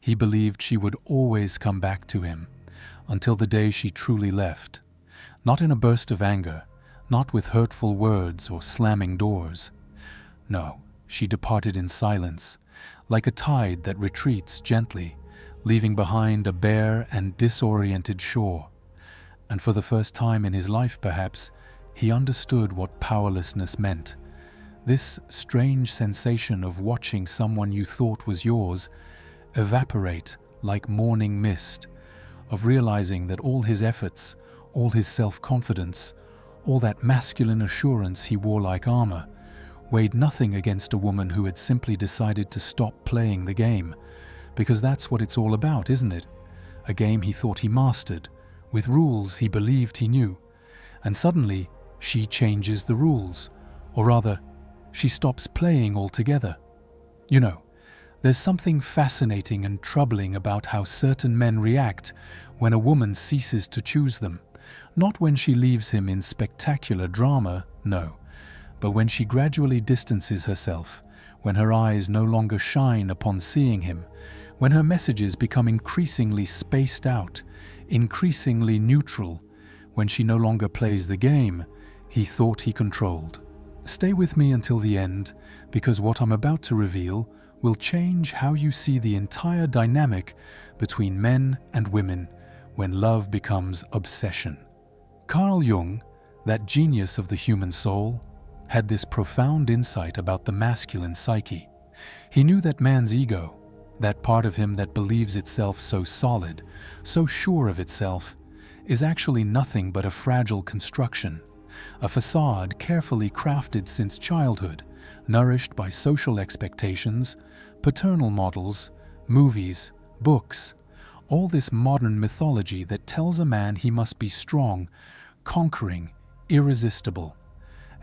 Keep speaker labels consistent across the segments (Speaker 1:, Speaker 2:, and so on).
Speaker 1: He believed she would always come back to him, until the day she truly left. Not in a burst of anger, not with hurtful words or slamming doors. No, she departed in silence, like a tide that retreats gently, leaving behind a bare and disoriented shore. And for the first time in his life, perhaps, he understood what powerlessness meant. This strange sensation of watching someone you thought was yours evaporate like morning mist, of realizing that all his efforts, all his self-confidence, all that masculine assurance he wore like armor, weighed nothing against a woman who had simply decided to stop playing the game. Because that's what it's all about, isn't it? A game he thought he mastered, with rules he believed he knew. And suddenly, she changes the rules. Or rather, she stops playing altogether. You know, there's something fascinating and troubling about how certain men react when a woman ceases to choose them. Not when she leaves him in spectacular drama, no, but when she gradually distances herself, when her eyes no longer shine upon seeing him, when her messages become increasingly spaced out, increasingly neutral, when she no longer plays the game he thought he controlled. Stay with me until the end, because what I'm about to reveal will change how you see the entire dynamic between men and women when love becomes obsession. Carl Jung, that genius of the human soul, had this profound insight about the masculine psyche. He knew that man's ego, that part of him that believes itself so solid, so sure of itself, is actually nothing but a fragile construction, a facade carefully crafted since childhood, nourished by social expectations, paternal models, movies, books, all this modern mythology that tells a man he must be strong, conquering, irresistible.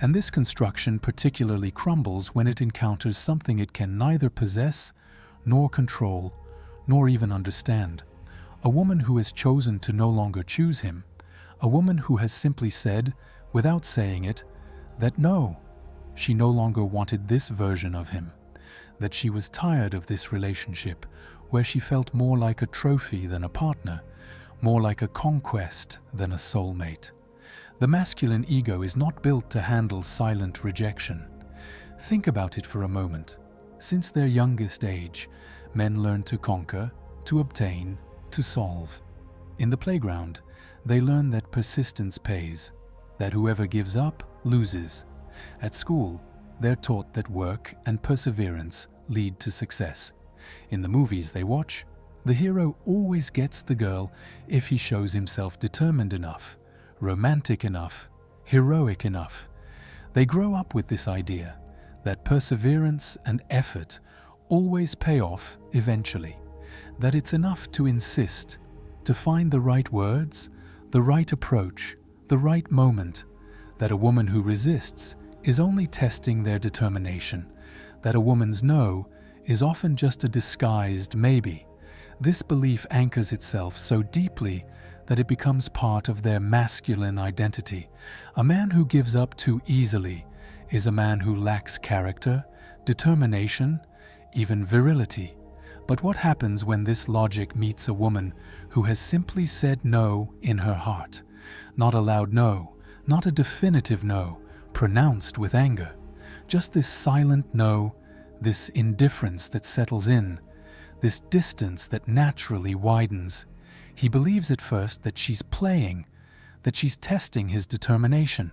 Speaker 1: And this construction particularly crumbles when it encounters something it can neither possess, nor control, nor even understand. A woman who has chosen to no longer choose him, a woman who has simply said, without saying it, that no, she no longer wanted this version of him, that she was tired of this relationship where she felt more like a trophy than a partner, more like a conquest than a soulmate. The masculine ego is not built to handle silent rejection. Think about it for a moment. Since their youngest age, men learn to conquer, to obtain, to solve. In the playground, they learn that persistence pays, that whoever gives up loses. At school, they're taught that work and perseverance lead to success. In the movies they watch, the hero always gets the girl if he shows himself determined enough, romantic enough, heroic enough. They grow up with this idea that perseverance and effort always pay off eventually, that it's enough to insist, to find the right words, the right approach, the right moment, that a woman who resists is only testing their determination, that a woman's no is often just a disguised maybe. This belief anchors itself so deeply that it becomes part of their masculine identity. A man who gives up too easily is a man who lacks character, determination, even virility. But what happens when this logic meets a woman who has simply said no in her heart? Not a loud no, not a definitive no, pronounced with anger. Just this silent no, this indifference that settles in, this distance that naturally widens. He believes at first that she's playing, that she's testing his determination,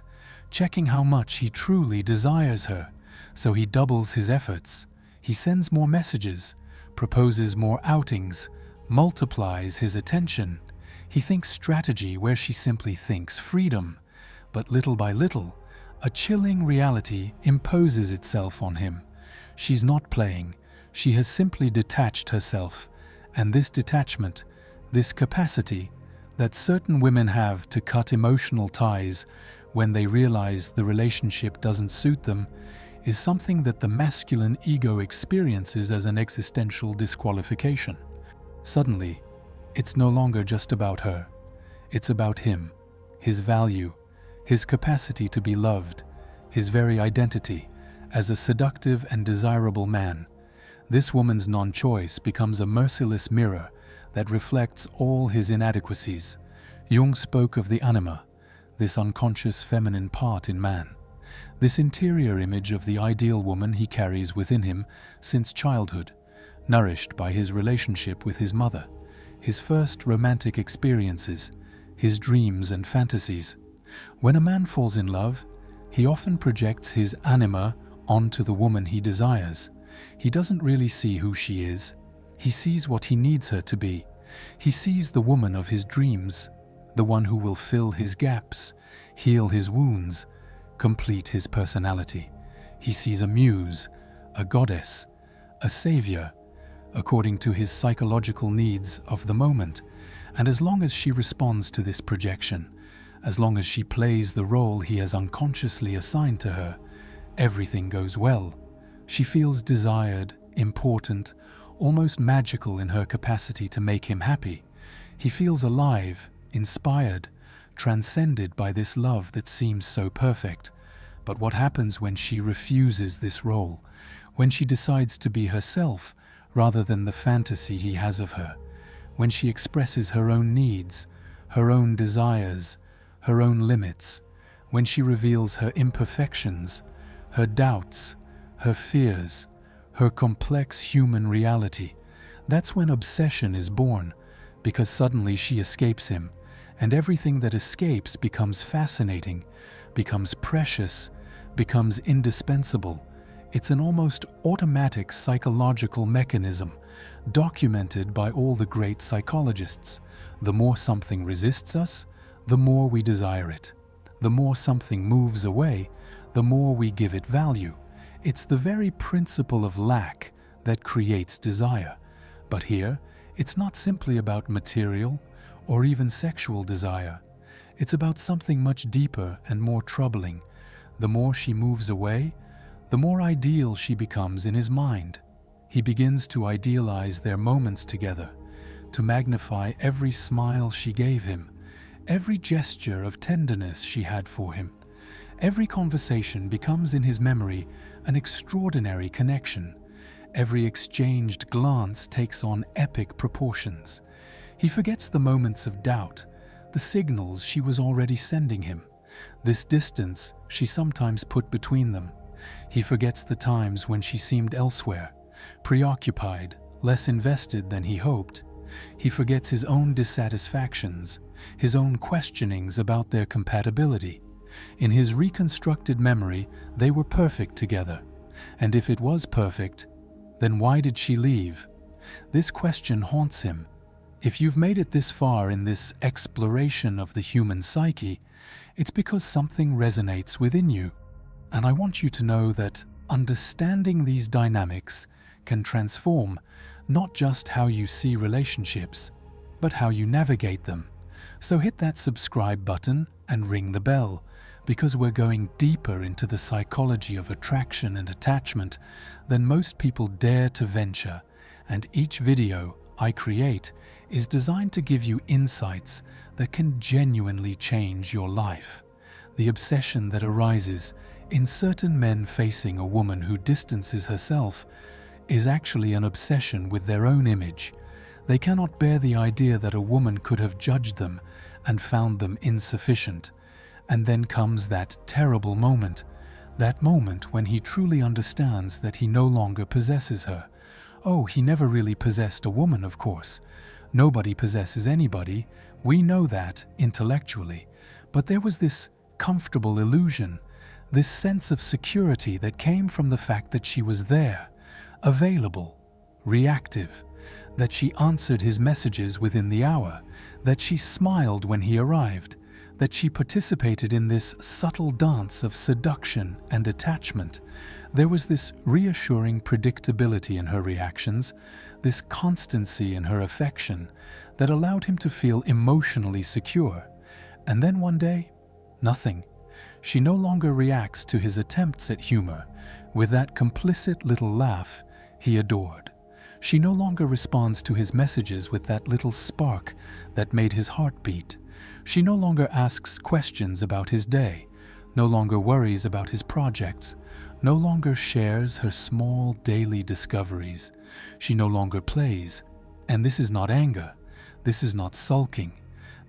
Speaker 1: checking how much he truly desires her. So he doubles his efforts. He sends more messages, proposes more outings, multiplies his attention. He thinks strategy where she simply thinks freedom. But little by little, a chilling reality imposes itself on him. She's not playing. She has simply detached herself. And this detachment, this capacity that certain women have to cut emotional ties when they realize the relationship doesn't suit them, is something that the masculine ego experiences as an existential disqualification. Suddenly, it's no longer just about her. It's about him, his value, his capacity to be loved, his very identity as a seductive and desirable man. This woman's non-choice becomes a merciless mirror that reflects all his inadequacies. Jung spoke of the anima, this unconscious feminine part in man, this interior image of the ideal woman he carries within him since childhood, nourished by his relationship with his mother, his first romantic experiences, his dreams and fantasies. When a man falls in love, he often projects his anima onto the woman he desires. He doesn't really see who she is. He sees what he needs her to be. He sees the woman of his dreams, the one who will fill his gaps, heal his wounds, complete his personality. He sees a muse, a goddess, a savior, according to his psychological needs of the moment. And as long as she responds to this projection, as long as she plays the role he has unconsciously assigned to her, everything goes well. She feels desired, important, almost magical in her capacity to make him happy. He feels alive, inspired, transcended by this love that seems so perfect. But what happens when she refuses this role? When she decides to be herself rather than the fantasy he has of her? When she expresses her own needs, her own desires, her own limits? When she reveals her imperfections, her doubts, her fears, her complex human reality? That's when obsession is born, because suddenly she escapes him, and everything that escapes becomes fascinating, becomes precious, becomes indispensable. It's an almost automatic psychological mechanism, documented by all the great psychologists. The more something resists us, the more we desire it. The more something moves away, the more we give it value. It's the very principle of lack that creates desire. But here, it's not simply about material or even sexual desire. It's about something much deeper and more troubling. The more she moves away, the more ideal she becomes in his mind. He begins to idealize their moments together, to magnify every smile she gave him, every gesture of tenderness she had for him. Every conversation becomes in his memory an extraordinary connection. Every exchanged glance takes on epic proportions. He forgets the moments of doubt, the signals she was already sending him, this distance she sometimes put between them. He forgets the times when she seemed elsewhere, preoccupied, less invested than he hoped. He forgets his own dissatisfactions, his own questionings about their compatibility. In his reconstructed memory, they were perfect together. And if it was perfect, then why did she leave? This question haunts him. If you've made it this far in this exploration of the human psyche, it's because something resonates within you. And I want you to know that understanding these dynamics can transform not just how you see relationships, but how you navigate them. So hit that subscribe button and ring the bell, because we're going deeper into the psychology of attraction and attachment than most people dare to venture. And each video I create is designed to give you insights that can genuinely change your life. The obsession that arises in certain men facing a woman who distances herself is actually an obsession with their own image. They cannot bear the idea that a woman could have judged them and found them insufficient. And then comes that terrible moment, that moment when he truly understands that he no longer possesses her. Oh, he never really possessed a woman, of course. Nobody possesses anybody. We know that intellectually. But there was this comfortable illusion, this sense of security that came from the fact that she was there, available, reactive, that she answered his messages within the hour, that she smiled when he arrived, that she participated in this subtle dance of seduction and attachment. There was this reassuring predictability in her reactions, this constancy in her affection that allowed him to feel emotionally secure. And then one day, nothing. She no longer reacts to his attempts at humor with that complicit little laugh he adored. She no longer responds to his messages with that little spark that made his heart beat. She no longer asks questions about his day, no longer worries about his projects, no longer shares her small daily discoveries. She no longer plays. And this is not anger. This is not sulking.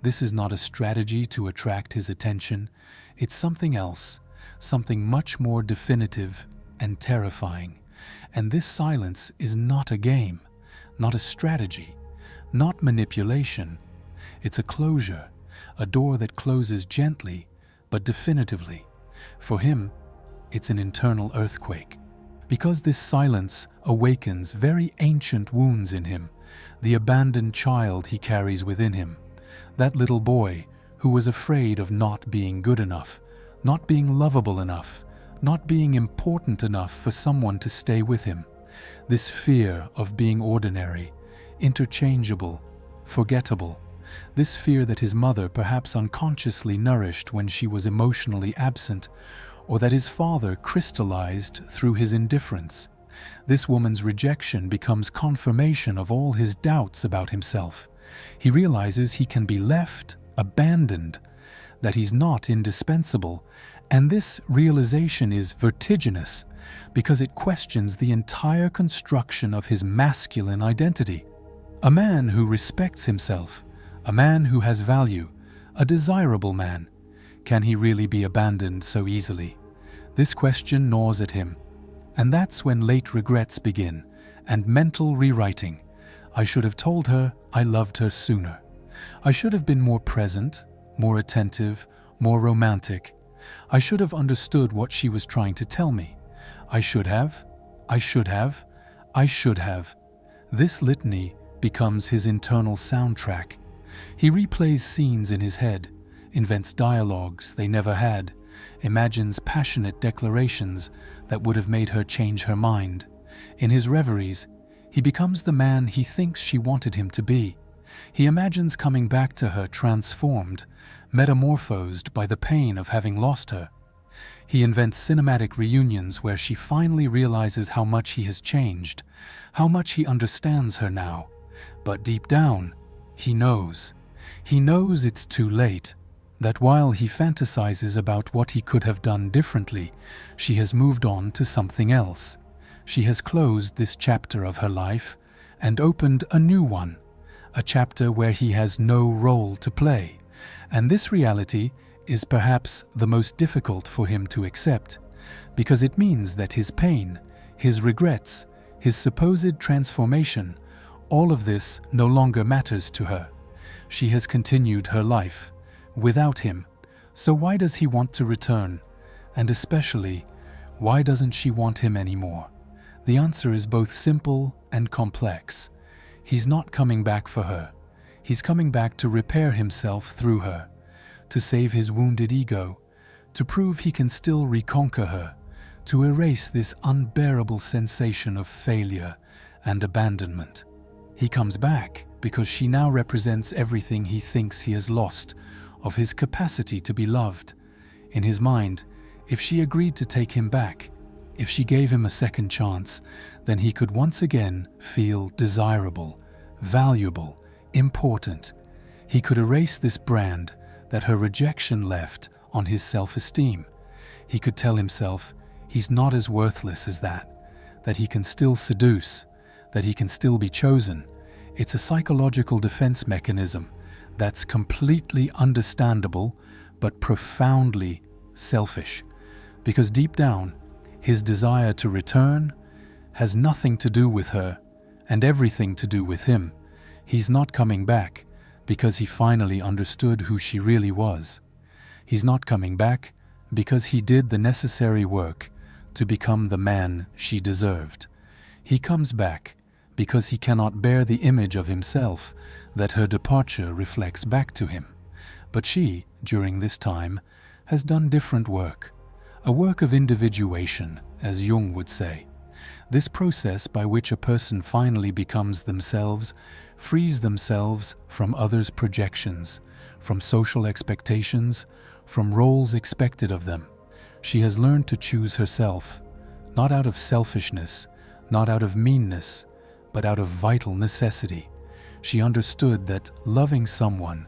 Speaker 1: This is not a strategy to attract his attention. It's something else, something much more definitive and terrifying. And this silence is not a game, not a strategy, not manipulation. It's a closure, a door that closes gently but definitively. For him, it's an internal earthquake. Because this silence awakens very ancient wounds in him, the abandoned child he carries within him, that little boy who was afraid of not being good enough, not being lovable enough, not being important enough for someone to stay with him. This fear of being ordinary, interchangeable, forgettable. This fear that his mother perhaps unconsciously nourished when she was emotionally absent, or that his father crystallized through his indifference. This woman's rejection becomes confirmation of all his doubts about himself. He realizes he can be left, abandoned, that he's not indispensable, and this realization is vertiginous because it questions the entire construction of his masculine identity. A man who respects himself, a man who has value, a desirable man, can he really be abandoned so easily? This question gnaws at him, and that's when late regrets begin and mental rewriting. I should have told her I loved her sooner. I should have been more present, more attentive, more romantic. I should have understood what she was trying to tell me. I should have. This litany becomes his internal soundtrack. He replays scenes in his head, invents dialogues they never had, imagines passionate declarations that would have made her change her mind. In his reveries, he becomes the man he thinks she wanted him to be. He imagines coming back to her transformed, metamorphosed by the pain of having lost her. He invents cinematic reunions where she finally realizes how much he has changed, how much he understands her now. But deep down, he knows. He knows it's too late, that while he fantasizes about what he could have done differently, she has moved on to something else. She has closed this chapter of her life and opened a new one, a chapter where he has no role to play. And this reality is perhaps the most difficult for him to accept, because it means that his pain, his regrets, his supposed transformation, all of this no longer matters to her. She has continued her life without him, so why does he want to return? And especially, why doesn't she want him anymore? The answer is both simple and complex. He's not coming back for her. He's coming back to repair himself through her, to save his wounded ego, to prove he can still reconquer her, to erase this unbearable sensation of failure and abandonment. He comes back because she now represents everything he thinks he has lost of his capacity to be loved. In his mind, if she agreed to take him back, if she gave him a second chance, then he could once again feel desirable, valuable, important. He could erase this brand that her rejection left on his self-esteem. He could tell himself he's not as worthless as that he can still seduce, that he can still be chosen. It's a psychological defense mechanism that's completely understandable but profoundly selfish, because deep down, his desire to return has nothing to do with her and everything to do with him. He's not coming back because he finally understood who she really was. He's not coming back because he did the necessary work to become the man she deserved. He comes back because he cannot bear the image of himself that her departure reflects back to him. But she, during this time, has done different work, a work of individuation, as Jung would say. This process by which a person finally becomes themselves, frees themselves from others' projections, from social expectations, from roles expected of them. She has learned to choose herself, not out of selfishness, not out of meanness, but out of vital necessity. She understood that loving someone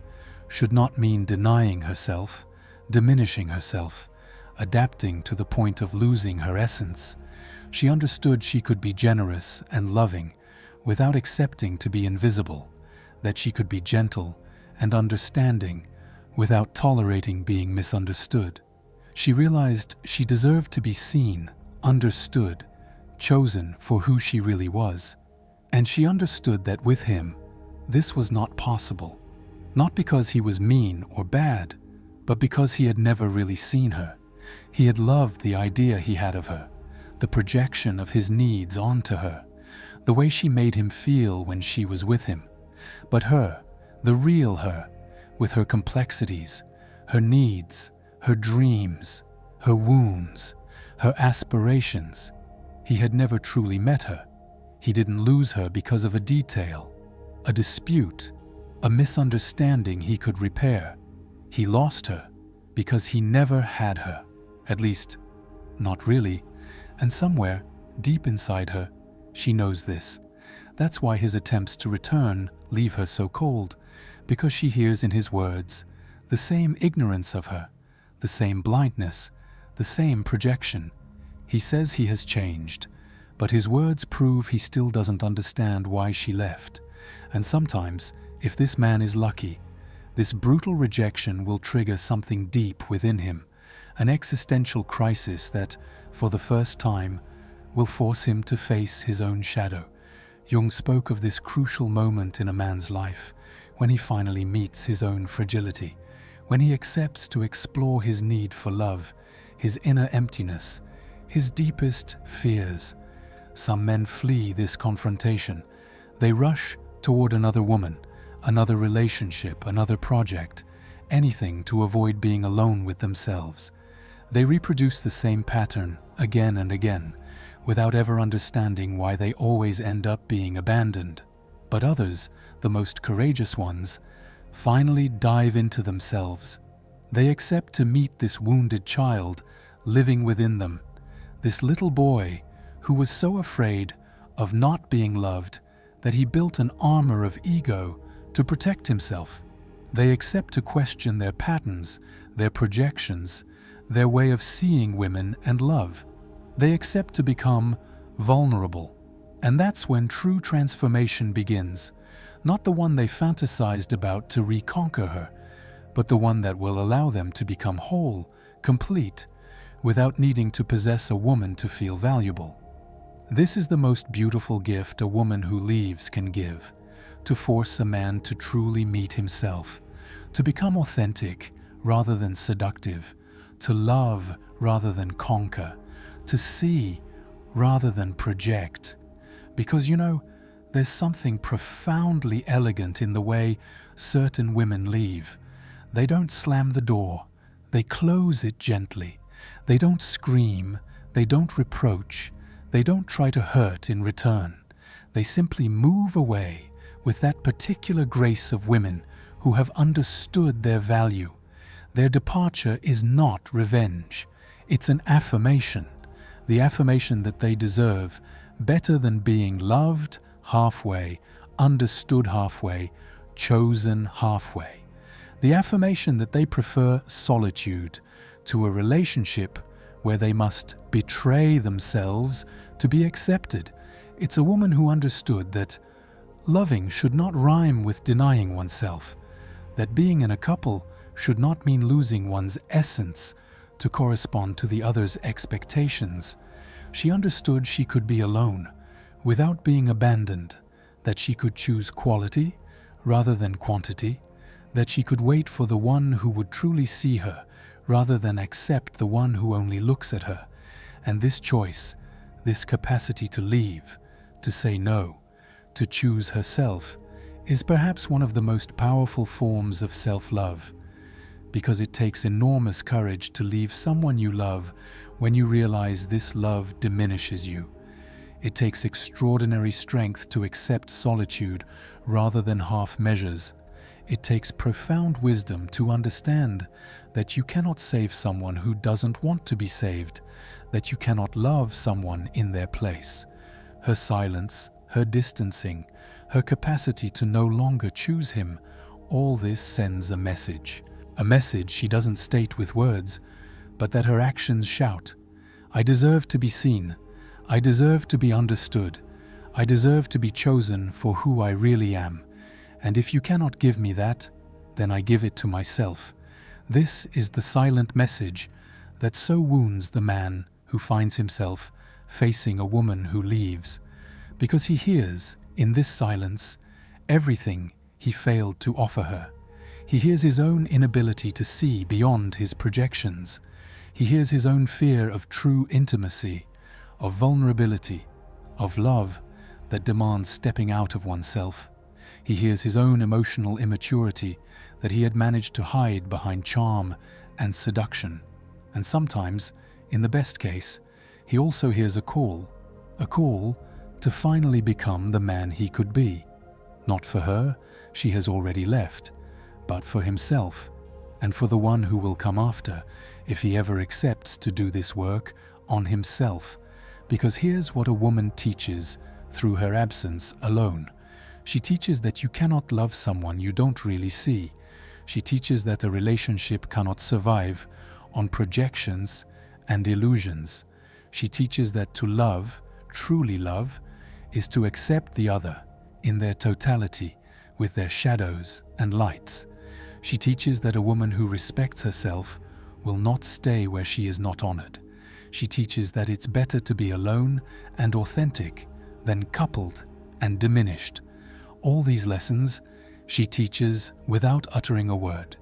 Speaker 1: should not mean denying herself, diminishing herself, adapting to the point of losing her essence. She understood she could be generous and loving without accepting to be invisible, that she could be gentle and understanding without tolerating being misunderstood. She realized she deserved to be seen, understood, chosen for who she really was. And she understood that with him, this was not possible. Not because he was mean or bad, but because he had never really seen her. He had loved the idea he had of her, the projection of his needs onto her, the way she made him feel when she was with him. But her, the real her, with her complexities, her needs, her dreams, her wounds, her aspirations, he had never truly met her. He didn't lose her because of a detail, a dispute, a misunderstanding he could repair. He lost her because he never had her. At least, not really. And somewhere, deep inside her, she knows this. That's why his attempts to return leave her so cold, because she hears in his words the same ignorance of her, the same blindness, the same projection. He says he has changed, but his words prove he still doesn't understand why she left. And sometimes, if this man is lucky, this brutal rejection will trigger something deep within him, an existential crisis that, for the first time, will force him to face his own shadow. Jung spoke of this crucial moment in a man's life, when he finally meets his own fragility, when he accepts to explore his need for love, his inner emptiness, his deepest fears. Some men flee this confrontation. They rush toward another woman, another relationship, another project, anything to avoid being alone with themselves. They reproduce the same pattern again and again, without ever understanding why they always end up being abandoned. But others, the most courageous ones, finally dive into themselves. They accept to meet this wounded child living within them, this little boy who was so afraid of not being loved that he built an armor of ego to protect himself. They accept to question their patterns, their projections, their way of seeing women and love. They accept to become vulnerable. And that's when true transformation begins, not the one they fantasized about to reconquer her, but the one that will allow them to become whole, complete, without needing to possess a woman to feel valuable. This is the most beautiful gift a woman who leaves can give, to force a man to truly meet himself, to become authentic rather than seductive, to love rather than conquer, to see rather than project. Because, there's something profoundly elegant in the way certain women leave. They don't slam the door, they close it gently. They don't scream, they don't reproach, they don't try to hurt in return. They simply move away with that particular grace of women who have understood their value. Their departure is not revenge. It's an affirmation, the affirmation that they deserve better than being loved halfway, understood halfway, chosen halfway. The affirmation that they prefer solitude to a relationship where they must betray themselves to be accepted. It's a woman who understood that loving should not rhyme with denying oneself, that being in a couple should not mean losing one's essence to correspond to the other's expectations. She understood she could be alone without being abandoned, that she could choose quality rather than quantity, that she could wait for the one who would truly see her rather than accept the one who only looks at her. And this choice, this capacity to leave, to say no, to choose herself, is perhaps one of the most powerful forms of self-love, because it takes enormous courage to leave someone you love when you realize this love diminishes you. It takes extraordinary strength to accept solitude rather than half measures. It takes profound wisdom to understand that you cannot save someone who doesn't want to be saved, that you cannot love someone in their place. Her silence, her distancing, her capacity to no longer choose him, all this sends a message she doesn't state with words, but that her actions shout, "I deserve to be seen. I deserve to be understood. I deserve to be chosen for who I really am. And if you cannot give me that, then I give it to myself." This is the silent message that so wounds the man who finds himself facing a woman who leaves, because he hears, in this silence, everything he failed to offer her. He hears his own inability to see beyond his projections. He hears his own fear of true intimacy, of vulnerability, of love that demands stepping out of oneself. He hears his own emotional immaturity that he had managed to hide behind charm and seduction. And sometimes, in the best case, he also hears a call to finally become the man he could be. Not for her, she has already left, but for himself, and for the one who will come after, if he ever accepts to do this work on himself. Because here's what a woman teaches through her absence alone. She teaches that you cannot love someone you don't really see. She teaches that a relationship cannot survive on projections and illusions. She teaches that to love, truly love, is to accept the other in their totality, with their shadows and lights. She teaches that a woman who respects herself will not stay where she is not honored. She teaches that it's better to be alone and authentic than coupled and diminished. All these lessons she teaches without uttering a word,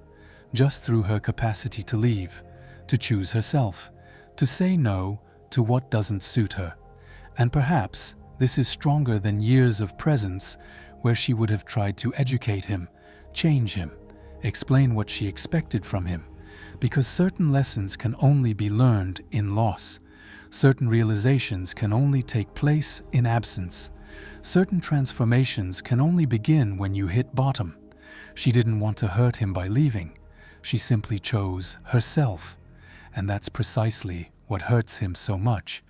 Speaker 1: just through her capacity to leave, to choose herself, to say no to what doesn't suit her. And perhaps this is stronger than years of presence where she would have tried to educate him, change him, explain what she expected from him, because certain lessons can only be learned in loss. Certain realizations can only take place in absence. Certain transformations can only begin when you hit bottom. She didn't want to hurt him by leaving. She simply chose herself. And that's precisely what hurts him so much,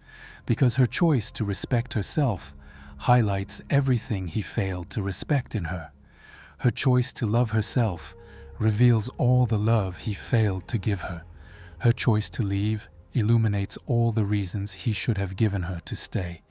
Speaker 1: because her choice to respect herself highlights everything he failed to respect in her. Her choice to love herself reveals all the love he failed to give her. Her choice to leave illuminates all the reasons he should have given her to stay.